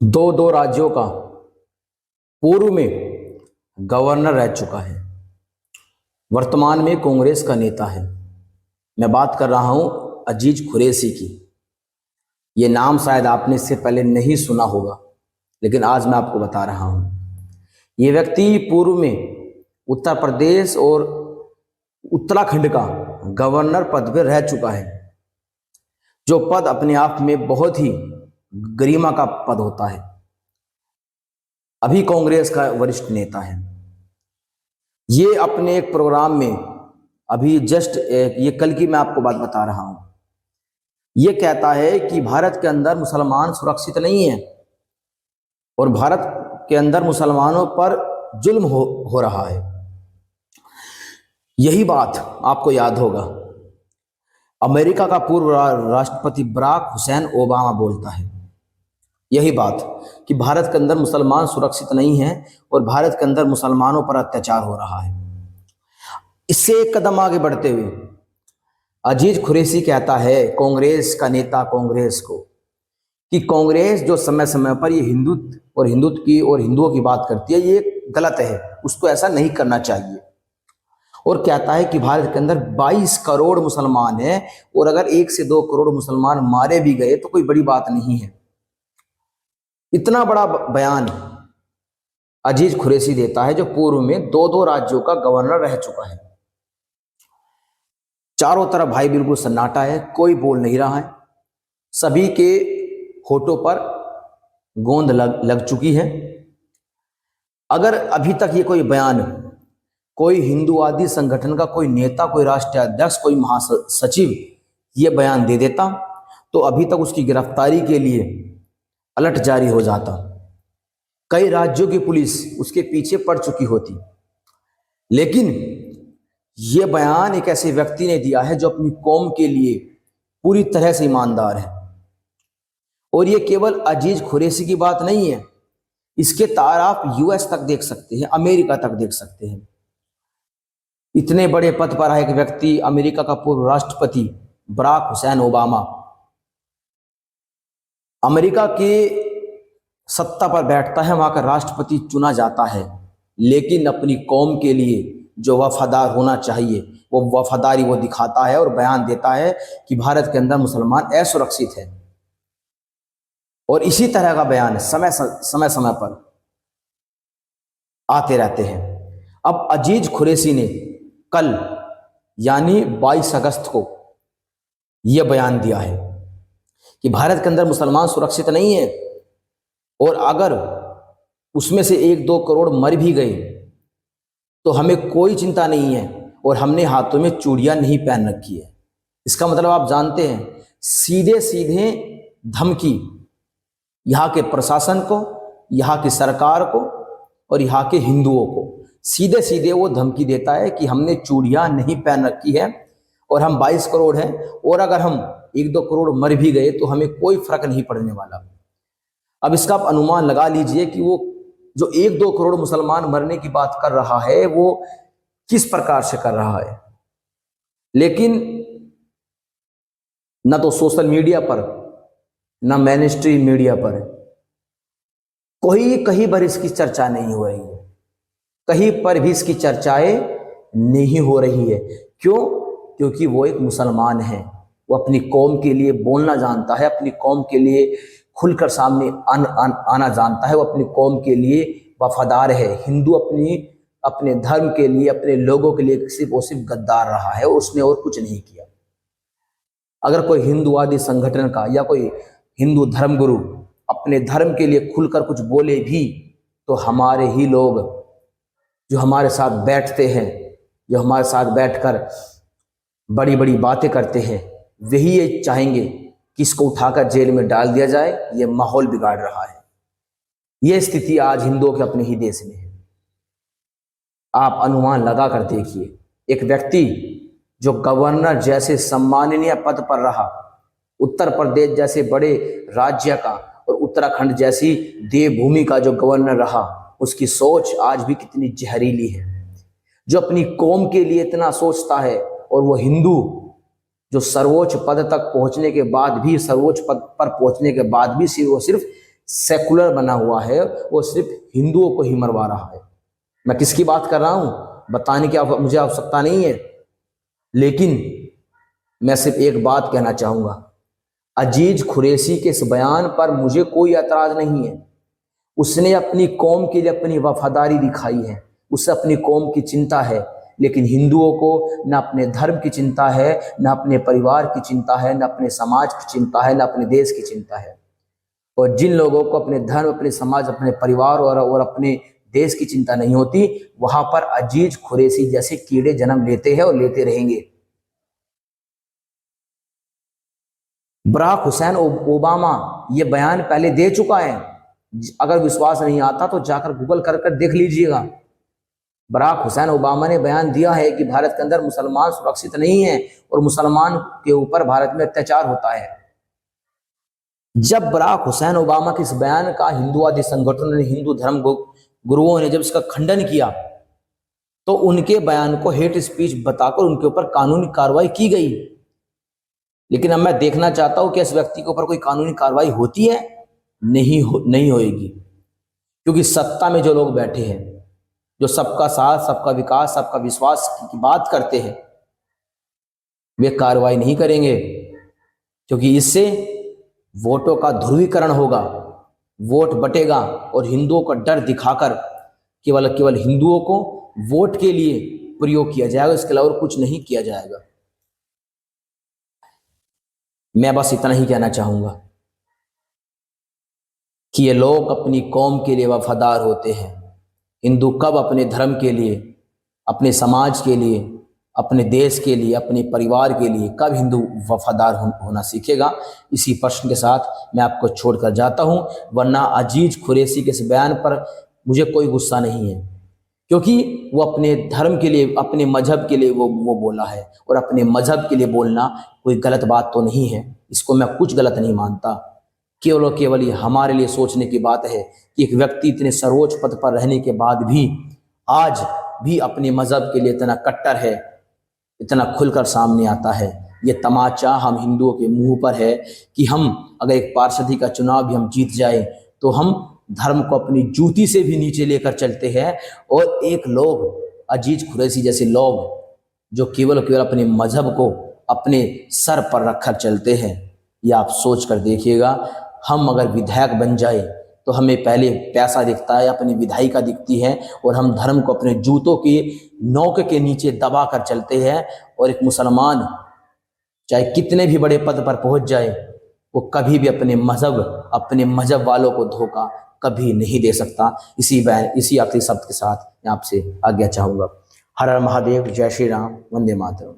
दो दो राज्यों का पूर्व में गवर्नर रह चुका है। वर्तमान में कांग्रेस का नेता है। मैं बात कर रहा हूं अजीज कुरैशी की। ये नाम शायद आपने इससे पहले नहीं सुना होगा, लेकिन आज मैं आपको बता रहा हूं। ये व्यक्ति पूर्व में उत्तर प्रदेश और उत्तराखंड का गवर्नर पद पर रह चुका है, जो पद अपने आप में बहुत ही गरिमा का पद होता है। अभी कांग्रेस का वरिष्ठ नेता है। ये अपने एक प्रोग्राम में अभी जस्ट ये कल की मैं आपको बात बता रहा हूं। ये कहता है कि भारत के अंदर मुसलमान सुरक्षित नहीं है और भारत के अंदर मुसलमानों पर जुल्म हो रहा है। यही बात आपको याद होगा, अमेरिका का पूर्व राष्ट्रपति बराक हुसैन ओबामा बोलता है यही बात कि भारत के अंदर मुसलमान सुरक्षित नहीं है और भारत के अंदर मुसलमानों पर अत्याचार हो रहा है। इससे एक कदम आगे बढ़ते हुए अजीज कुरैशी कहता है, कांग्रेस का नेता कांग्रेस को, कि कांग्रेस जो समय समय पर ये हिंदुत्व और हिंदुओं की बात करती है, ये गलत है, उसको ऐसा नहीं करना चाहिए। और कहता है कि भारत के अंदर 22 करोड़ मुसलमान हैं और अगर 1 से 2 करोड़ मुसलमान मारे भी गए तो कोई बड़ी बात नहीं है। इतना बड़ा बयान अजीज कुरैशी देता है, जो पूर्व में दो दो राज्यों का गवर्नर रह चुका है। चारों तरफ भाई बिल्कुल सन्नाटा है, कोई बोल नहीं रहा है। सभी के होठों पर गोंद लग चुकी है। अगर अभी तक ये कोई बयान कोई हिंदूवादी संगठन का कोई नेता, कोई राष्ट्रीय अध्यक्ष, कोई महासचिव ये बयान दे देता तो अभी तक उसकी गिरफ्तारी के लिए अलर्ट जारी हो जाता। कई राज्यों की पुलिस उसके पीछे पड़ चुकी होती। लेकिन यह बयान एक ऐसे व्यक्ति ने दिया है जो अपनी कौम के लिए पूरी तरह से ईमानदार है। और ये केवल अजीज कुरैशी की बात नहीं है, इसके तार आप यूएस तक देख सकते हैं, अमेरिका तक देख सकते हैं। इतने बड़े पद पर है एक व्यक्ति, अमेरिका का पूर्व राष्ट्रपति बराक हुसैन ओबामा, अमेरिका के सत्ता पर बैठता है, वहां का राष्ट्रपति चुना जाता है, लेकिन अपनी कौम के लिए जो वफादार होना चाहिए वो वफादारी वो दिखाता है और बयान देता है कि भारत के अंदर मुसलमान असुरक्षित है। और इसी तरह का बयान समय समय पर आते रहते हैं। अब अजीज कुरैशी ने कल यानी 22 अगस्त को यह बयान दिया है कि भारत के अंदर मुसलमान सुरक्षित नहीं है और अगर उसमें से 1-2 करोड़ मर भी गए तो हमें कोई चिंता नहीं है और हमने हाथों में चूड़ियां नहीं पहन रखी है। इसका मतलब आप जानते हैं, सीधे सीधे धमकी यहाँ के प्रशासन को, यहाँ की सरकार को और यहाँ के हिंदुओं को सीधे सीधे वो धमकी देता है कि हमने चूड़ियां नहीं पहन रखी है और हम 22 करोड़ हैं और अगर हम 1-2 करोड़ मर भी गए तो हमें कोई फर्क नहीं पड़ने वाला। अब इसका आप अनुमान लगा लीजिए कि वो जो 1-2 करोड़ मुसलमान मरने की बात कर रहा है वो किस प्रकार से कर रहा है। लेकिन न तो सोशल मीडिया पर न मेन स्ट्रीम मीडिया पर कहीं पर इसकी चर्चा नहीं हो रही है, कहीं पर भी इसकी चर्चाएं नहीं हो रही है। क्यों? क्योंकि वो एक मुसलमान है, वो अपनी कौम के लिए बोलना जानता है, अपनी कौम के लिए खुलकर सामने आना जानता है, वो अपनी कौम के लिए वफादार है। हिंदू अपने धर्म के लिए, अपने लोगों के लिए सिर्फ और सिर्फ गद्दार रहा है और उसने और कुछ नहीं किया। अगर कोई हिंदूवादी संगठन का या कोई हिंदू धर्मगुरु अपने धर्म के लिए खुलकर कुछ बोले भी तो हमारे ही लोग जो हमारे साथ बैठते हैं, जो हमारे साथ बैठकर बड़ी बड़ी बातें करते हैं, वही ये चाहेंगे कि इसको उठाकर जेल में डाल दिया जाए। ये माहौल बिगाड़ रहा है। ये स्थिति आज हिंदुओं के अपने ही देश में है। आप अनुमान लगा कर देखिए, एक व्यक्ति जो गवर्नर जैसे सम्माननीय पद पर रहा, उत्तर प्रदेश जैसे बड़े राज्य का और उत्तराखंड जैसी देवभूमि का जो गवर्नर रहा, उसकी सोच आज भी कितनी जहरीली है। जो अपनी कौम के लिए इतना सोचता है और वो हिंदू जो सर्वोच्च पद तक पहुंचने के बाद भी, सर्वोच्च पद पर पहुंचने के बाद भी सिर्फ सेकुलर बना हुआ है वो सिर्फ हिंदुओं को ही मरवा रहा है। मैं किसकी बात कर रहा हूं बताने की मुझे आवश्यकता नहीं है, लेकिन मैं सिर्फ एक बात कहना चाहूंगा, अजीज कुरैशी के इस बयान पर मुझे कोई एतराज नहीं है। उसने अपनी कौम के लिए अपनी वफादारी दिखाई है, उसे अपनी कौम की चिंता है, लेकिन हिंदुओं को न अपने धर्म की चिंता है, न अपने परिवार की चिंता है, न अपने समाज की चिंता है, न अपने देश की चिंता है। और जिन लोगों को अपने धर्म, अपने समाज, अपने परिवार और अपने देश की चिंता नहीं होती, वहां पर अजीज कुरैशी जैसे कीड़े जन्म लेते हैं और लेते रहेंगे। बराक हुसैन ओबामा ये बयान पहले दे चुका है, अगर विश्वास नहीं आता तो जाकर गूगल कर देख लीजिएगा। बराक हुसैन ओबामा ने बयान दिया है कि भारत के अंदर मुसलमान सुरक्षित नहीं है और मुसलमान के ऊपर भारत में अत्याचार होता है। जब बराक हुसैन ओबामा के इस बयान का हिंदुवादी संगठनों ने, हिंदू धर्म गुरुओं ने जब इसका खंडन किया, तो उनके बयान को हेट स्पीच बताकर उनके ऊपर कानूनी कार्रवाई की गई। लेकिन अब मैं देखना चाहता हूं कि इस व्यक्ति के ऊपर कोई कानूनी कार्रवाई होती है? नहीं होएगी, क्योंकि सत्ता में जो लोग बैठे हैं, जो सबका साथ, सबका विकास, सबका विश्वास की बात करते हैं, वे कार्रवाई नहीं करेंगे, क्योंकि इससे वोटों का ध्रुवीकरण होगा, वोट बटेगा और हिंदुओं का डर दिखाकर केवल हिंदुओं को वोट के लिए प्रयोग किया जाएगा, इसके अलावा कुछ नहीं किया जाएगा। मैं बस इतना ही कहना चाहूंगा कि ये लोग अपनी कौम के लिए वफादार होते हैं। हिंदू कब अपने धर्म के लिए, अपने समाज के लिए, अपने देश के लिए, अपने परिवार के लिए कब हिंदू वफादार होना सीखेगा? इसी प्रश्न के साथ मैं आपको छोड़कर जाता हूं, वरना अजीज कुरैशी के इस बयान पर मुझे कोई गुस्सा नहीं है, क्योंकि वो अपने धर्म के लिए, अपने मजहब के लिए वो बोला है, और अपने मजहब के लिए बोलना कोई गलत बात तो नहीं है, इसको मैं कुछ गलत नहीं मानता। केवल ये हमारे लिए सोचने की बात है कि एक व्यक्ति इतने सर्वोच्च पद पर रहने के बाद भी आज भी अपने मजहब के लिए इतना कट्टर है, इतना खुलकर सामने आता है। ये तमाचा हम हिंदुओं के मुंह पर है कि हम अगर एक पार्षदी का चुनाव भी हम जीत जाए तो हम धर्म को अपनी जूती से भी नीचे लेकर चलते हैं, और एक लोग अजीज कुरैशी जैसे लोग जो केवल अपने मजहब को अपने सर पर रखकर चलते हैं। ये आप सोच कर देखिएगा, हम अगर विधायक बन जाए तो हमें पहले पैसा दिखता है, अपनी विधायिका दिखती है, और हम धर्म को अपने जूतों के नोक के नीचे दबा कर चलते हैं। और एक मुसलमान चाहे कितने भी बड़े पद पर पहुंच जाए, वो कभी भी अपने मजहब वालों को धोखा कभी नहीं दे सकता। इसी आखिरी शब्द के साथ मैं आपसे आज्ञा चाहूँगा। हर हर महादेव, जय श्री राम, वंदे मातरम।